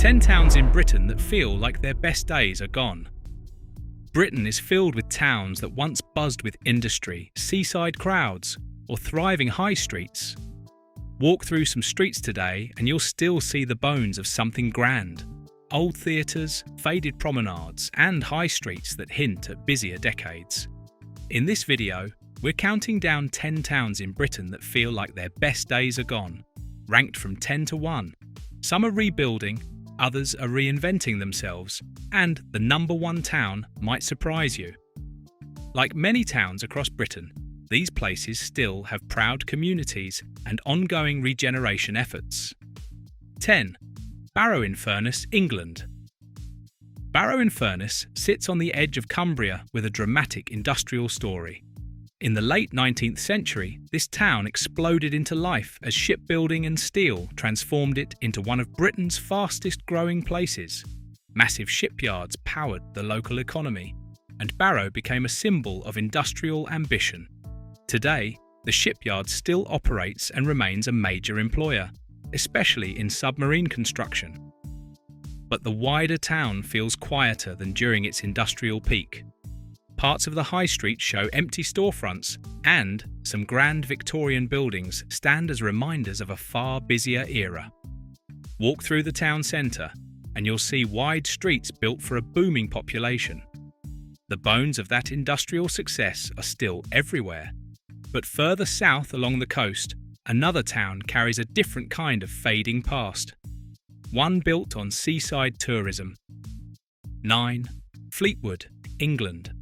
10 towns in Britain that feel like their best days are gone. Britain is filled with towns that once buzzed with industry, seaside crowds, or thriving high streets. Walk through some streets today and you'll still see the bones of something grand. Old theatres, faded promenades, and high streets that hint at busier decades. In this video, we're counting down 10 towns in Britain that feel like their best days are gone, ranked from 10 to 1. Some are rebuilding, others are reinventing themselves, and the number 1 town might surprise you. Like many towns across Britain, these places still have proud communities and ongoing regeneration efforts. 10. Barrow-in-Furness, England. Barrow-in-Furness sits on the edge of Cumbria with a dramatic industrial story. In the late 19th century, this town exploded into life as shipbuilding and steel transformed it into one of Britain's fastest-growing places. Massive shipyards powered the local economy, and Barrow became a symbol of industrial ambition. Today, the shipyard still operates and remains a major employer, especially in submarine construction. But the wider town feels quieter than during its industrial peak. Parts of the high street show empty storefronts, and some grand Victorian buildings stand as reminders of a far busier era. Walk through the town centre, and you'll see wide streets built for a booming population. The bones of that industrial success are still everywhere. But further south along the coast, another town carries a different kind of fading past. One built on seaside tourism. 9. Fleetwood, England.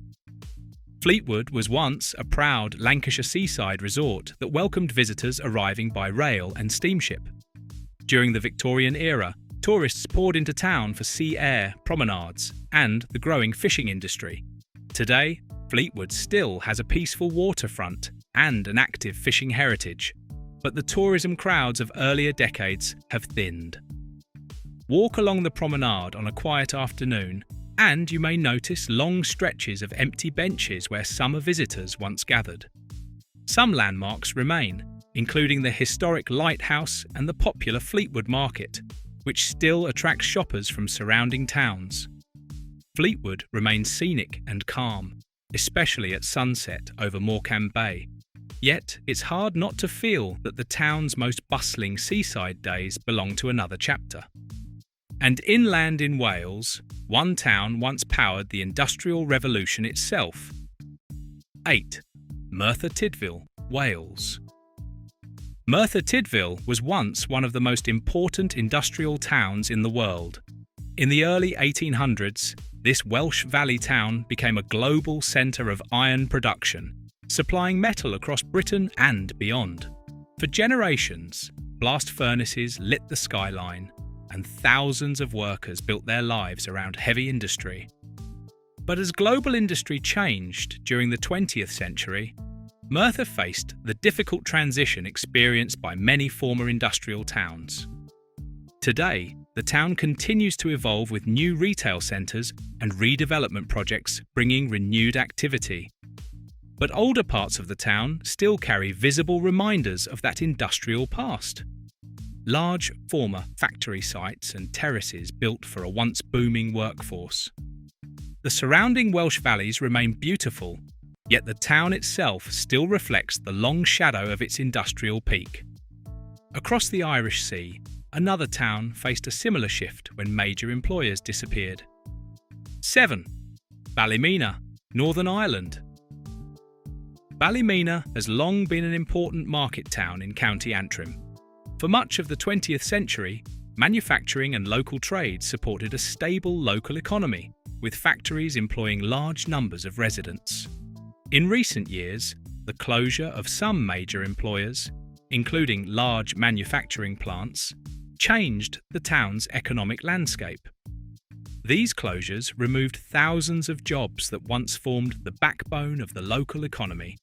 Fleetwood was once a proud Lancashire seaside resort that welcomed visitors arriving by rail and steamship. During the Victorian era, tourists poured into town for sea air, promenades, and the growing fishing industry. Today, Fleetwood still has a peaceful waterfront and an active fishing heritage, but the tourism crowds of earlier decades have thinned. Walk along the promenade on a quiet afternoon, and you may notice long stretches of empty benches where summer visitors once gathered. Some landmarks remain, including the historic lighthouse and the popular Fleetwood market, which still attracts shoppers from surrounding towns. Fleetwood remains scenic and calm, especially at sunset over Morecambe Bay. Yet, it's hard not to feel that the town's most bustling seaside days belong to another chapter. And inland in Wales, one town once powered the Industrial Revolution itself. 8. Murtha Tydfil, Wales. Murtha Tydfil was once one of the most important industrial towns in the world. In the early 1800s, this Welsh valley town became a global centre of iron production, supplying metal across Britain and beyond. For generations, blast furnaces lit the skyline, and thousands of workers built their lives around heavy industry. But as global industry changed during the 20th century, Murtha faced the difficult transition experienced by many former industrial towns. Today, the town continues to evolve with new retail centres and redevelopment projects bringing renewed activity. But older parts of the town still carry visible reminders of that industrial past. Large former factory sites and terraces built for a once booming workforce. The surrounding Welsh valleys remain beautiful, yet the town itself still reflects the long shadow of its industrial peak. Across the Irish Sea, another town faced a similar shift when major employers disappeared. 7. Balamina, Northern Ireland. Balamina has long been an important market town in County Antrim. For much of the 20th century, manufacturing and local trade supported a stable local economy, with factories employing large numbers of residents. In recent years, the closure of some major employers, including large manufacturing plants, changed the town's economic landscape. These closures removed thousands of jobs that once formed the backbone of the local economy.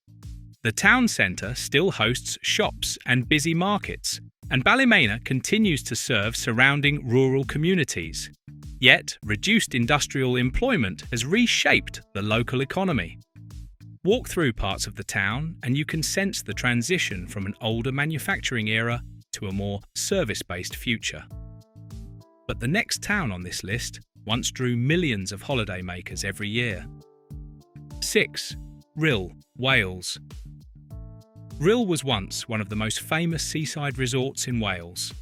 The town centre still hosts shops and busy markets, and Balamina continues to serve surrounding rural communities. Yet, reduced industrial employment has reshaped the local economy. Walk through parts of the town and you can sense the transition from an older manufacturing era to a more service-based future. But the next town on this list once drew millions of holidaymakers every year. 6. Rhyl, Wales. Rhyl was once one of the most famous seaside resorts in Wales.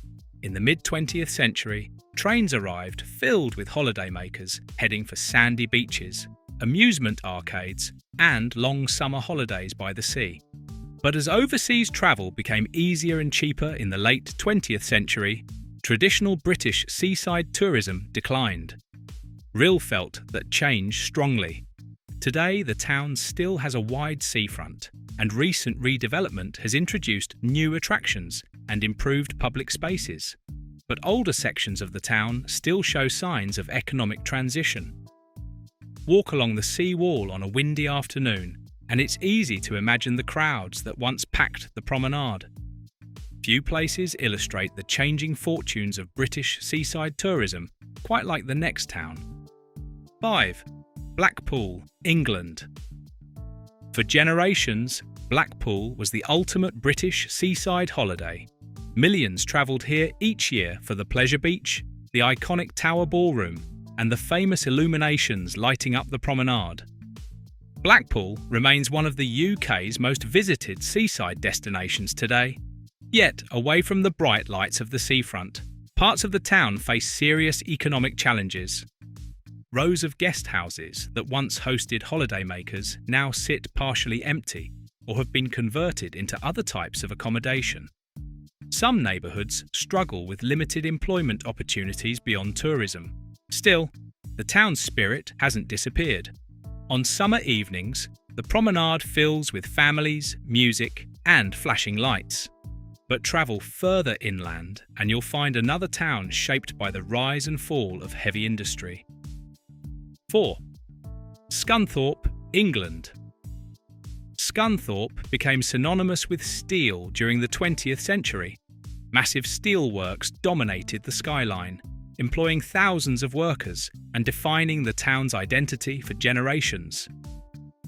In the mid-20th century, trains arrived filled with holidaymakers heading for sandy beaches, amusement arcades, and long summer holidays by the sea. But as overseas travel became easier and cheaper in the late 20th century, traditional British seaside tourism declined. Rhyl felt that change strongly. Today, the town still has a wide seafront, and recent redevelopment has introduced new attractions and improved public spaces. But older sections of the town still show signs of economic transition. Walk along the sea wall on a windy afternoon, and it's easy to imagine the crowds that once packed the promenade. Few places illustrate the changing fortunes of British seaside tourism quite like the next town. 5. Blackpool, England. For generations, Blackpool was the ultimate British seaside holiday. Millions travelled here each year for the pleasure beach, the iconic Tower Ballroom, and the famous illuminations lighting up the promenade. Blackpool remains one of the UK's most visited seaside destinations today. Yet, away from the bright lights of the seafront, parts of the town face serious economic challenges. Rows of guest houses that once hosted holidaymakers now sit partially empty or have been converted into other types of accommodation. Some neighbourhoods struggle with limited employment opportunities beyond tourism. Still, the town's spirit hasn't disappeared. On summer evenings, the promenade fills with families, music, and flashing lights. But travel further inland and you'll find another town shaped by the rise and fall of heavy industry. 4. Sculthorpe, England. Sculthorpe became synonymous with steel during the 20th century. Massive steelworks dominated the skyline, employing thousands of workers and defining the town's identity for generations.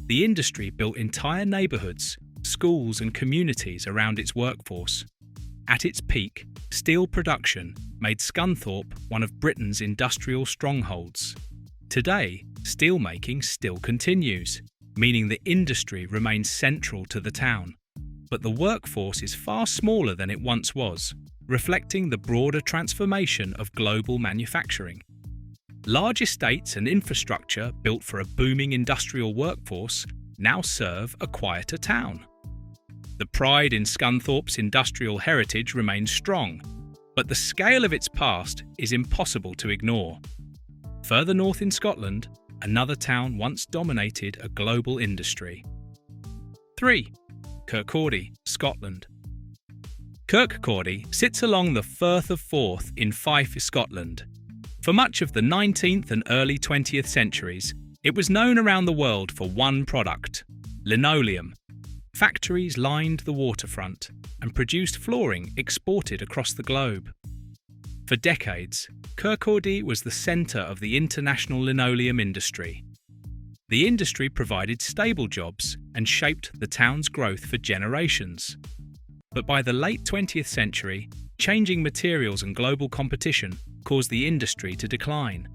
The industry built entire neighbourhoods, schools and communities around its workforce. At its peak, steel production made Sculthorpe one of Britain's industrial strongholds. Today, steelmaking still continues, meaning the industry remains central to the town. But the workforce is far smaller than it once was, reflecting the broader transformation of global manufacturing. Large estates and infrastructure built for a booming industrial workforce now serve a quieter town. The pride in Sculthorpe's industrial heritage remains strong, but the scale of its past is impossible to ignore. Further north in Scotland, another town once dominated a global industry. 3. Kirkcaldy, Scotland. Kirkcaldy sits along the Firth of Forth in Fife, Scotland. For much of the 19th and early 20th centuries, it was known around the world for one product: linoleum. Factories lined the waterfront and produced flooring exported across the globe. For decades, Kirkcaldy was the centre of the international linoleum industry. The industry provided stable jobs and shaped the town's growth for generations. But by the late 20th century, changing materials and global competition caused the industry to decline.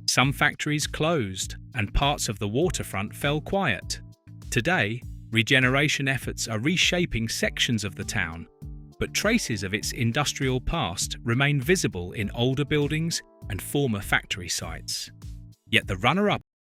Some factories closed and parts of the waterfront fell quiet. Today, regeneration efforts are reshaping sections of the town, but traces of its industrial past remain visible in older buildings and former factory sites. Yet the runner-up